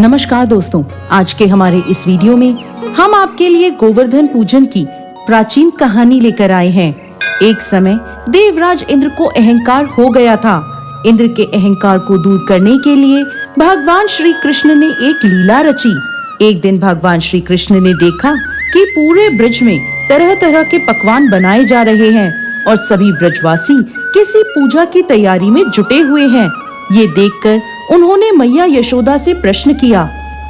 नमस्कार दोस्तों, आज के हमारे इस वीडियो में हम आपके लिए गोवर्धन पूजन की प्राचीन कहानी लेकर आए हैं। एक समय देवराज इंद्र को अहंकार हो गया था। इंद्र के अहंकार को दूर करने के लिए भगवान श्री कृष्ण ने एक लीला रची। एक दिन भगवान श्री कृष्ण ने देखा कि पूरे ब्रज में तरह तरह के पकवान बनाए जा रहे हैं और सभी ब्रजवासी किसी पूजा की तैयारी में जुटे हुए हैं। ये देखकर उन्होंने मैया यशोदा से प्रश्न किया,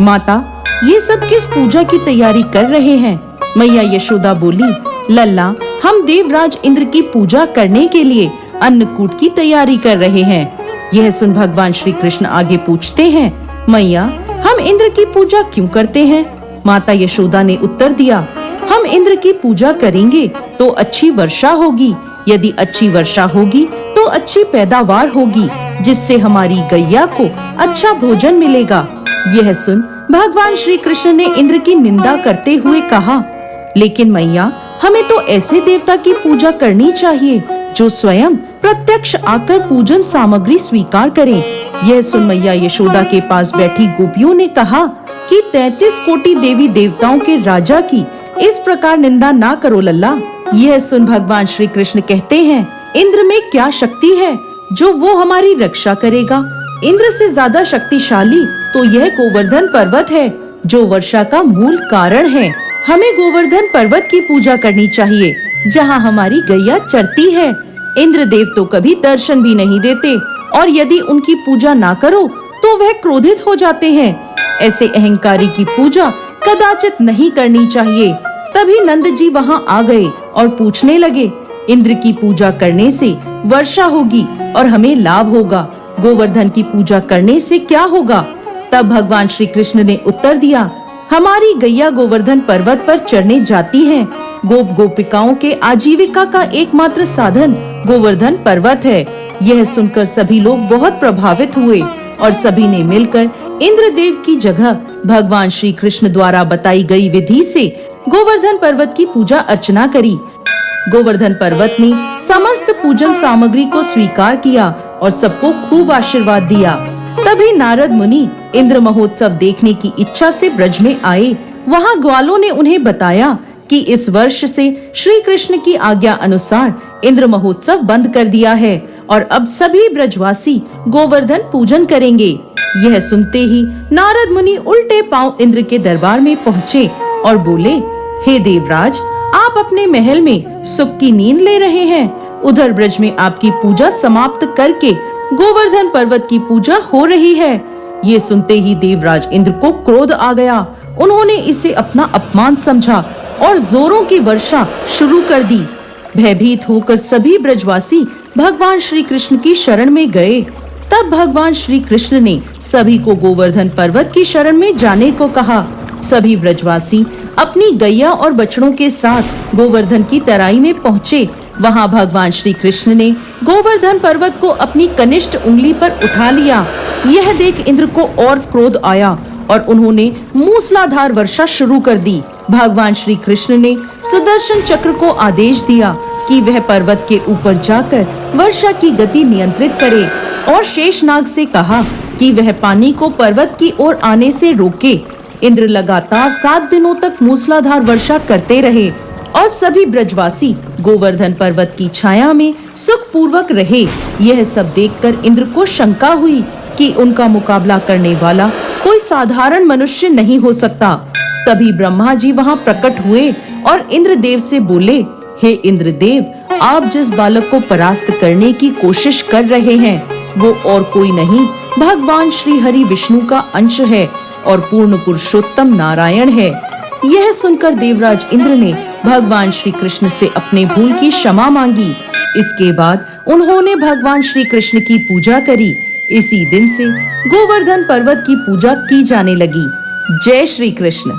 माता, ये सब किस पूजा की तैयारी कर रहे हैं? मैया यशोदा बोली, लल्ला, हम देवराज इंद्र की पूजा करने के लिए अन्नकूट की तैयारी कर रहे हैं। यह सुन भगवान श्री कृष्ण आगे पूछते हैं, मैया, हम इंद्र की पूजा क्यों करते हैं? माता यशोदा ने उत्तर दिया, हम इंद्र की पूजा करेंगे तो अच्छी वर्षा होगी। यदि अच्छी वर्षा होगी तो अच्छी पैदावार होगी, जिससे हमारी गैया को अच्छा भोजन मिलेगा। यह सुन भगवान श्री कृष्ण ने इंद्र की निंदा करते हुए कहा, लेकिन मैया, हमें तो ऐसे देवता की पूजा करनी चाहिए जो स्वयं प्रत्यक्ष आकर पूजन सामग्री स्वीकार करें। यह सुन मैया यशोदा के पास बैठी गोपियों ने कहा कि 33 कोटि देवी देवताओं के राजा की इस प्रकार निंदा ना करो लल्ला। यह सुन भगवान श्री कृष्ण कहते हैं, इंद्र में क्या शक्ति है जो वो हमारी रक्षा करेगा? इंद्र से ज्यादा शक्तिशाली तो यह गोवर्धन पर्वत है जो वर्षा का मूल कारण है। हमें गोवर्धन पर्वत की पूजा करनी चाहिए जहाँ हमारी गैया चरती है। इंद्र देव तो कभी दर्शन भी नहीं देते और यदि उनकी पूजा ना करो तो वह क्रोधित हो जाते हैं। ऐसे अहंकारी की पूजा कदाचित नहीं करनी चाहिए। तभी नंद जी वहाँ आ गए और पूछने लगे, इंद्र की पूजा करने से वर्षा होगी और हमें लाभ होगा, गोवर्धन की पूजा करने से क्या होगा? तब भगवान श्री कृष्ण ने उत्तर दिया, हमारी गैया गोवर्धन पर्वत पर चढ़ने जाती हैं। गोप गोपिकाओं के आजीविका का एकमात्र साधन गोवर्धन पर्वत है। यह सुनकर सभी लोग बहुत प्रभावित हुए और सभी ने मिलकर इंद्रदेव की जगह भगवान श्री कृष्ण द्वारा बताई गई विधि से गोवर्धन पर्वत की पूजा अर्चना करी। गोवर्धन पर्वत ने समस्त पूजन सामग्री को स्वीकार किया और सबको खूब आशीर्वाद दिया। तभी नारद मुनि इंद्र महोत्सव देखने की इच्छा से ब्रज में आए। वहाँ ग्वालों ने उन्हें बताया कि इस वर्ष से श्री कृष्ण की आज्ञा अनुसार इंद्र महोत्सव बंद कर दिया है और अब सभी ब्रजवासी गोवर्धन पूजन करेंगे। यह सुनते ही नारद मुनि उल्टे पांव इंद्र के दरबार में पहुँचे और बोले, हे देवराज, आप अपने महल में सुख की नींद ले रहे हैं। उधर ब्रज में आपकी पूजा समाप्त करके गोवर्धन पर्वत की पूजा हो रही है। ये सुनते ही देवराज इंद्र को क्रोध आ गया। उन्होंने इसे अपना अपमान समझा और जोरों की वर्षा शुरू कर दी। भयभीत होकर सभी ब्रजवासी भगवान श्री कृष्ण की शरण में गए। तब भगवान श्री कृष्ण ने सभी को गोवर्धन पर्वत की शरण में जाने को कहा। सभी ब्रजवासी अपनी गैया और बछड़ों के साथ गोवर्धन की तराई में पहुँचे। वहाँ भगवान श्री कृष्ण ने गोवर्धन पर्वत को अपनी कनिष्ठ उंगली पर उठा लिया। यह देख इंद्र को और क्रोध आया और उन्होंने मूसलाधार वर्षा शुरू कर दी। भगवान श्री कृष्ण ने सुदर्शन चक्र को आदेश दिया कि वह पर्वत के ऊपर जाकर वर्षा की गति नियंत्रित करे और शेषनाग से कहा कि वह पानी को पर्वत की ओर आने से रोके। इंद्र लगातार 7 दिनों तक मूसलाधार वर्षा करते रहे और सभी ब्रजवासी गोवर्धन पर्वत की छाया में सुख पूर्वक रहे। यह सब देखकर इंद्र को शंका हुई कि उनका मुकाबला करने वाला कोई साधारण मनुष्य नहीं हो सकता। तभी ब्रह्मा जी वहां प्रकट हुए और इंद्रदेव से बोले, हे इंद्रदेव, आप जिस बालक को परास्त करने की कोशिश कर रहे हैं वो और कोई नहीं, भगवान श्री हरि विष्णु का अंश है और पूर्ण पुरुषोत्तम नारायण है। यह सुनकर देवराज इंद्र ने भगवान श्री कृष्ण से अपने भूल की क्षमा मांगी। इसके बाद उन्होंने भगवान श्री कृष्ण की पूजा करी। इसी दिन से गोवर्धन पर्वत की पूजा की जाने लगी। जय श्री कृष्ण।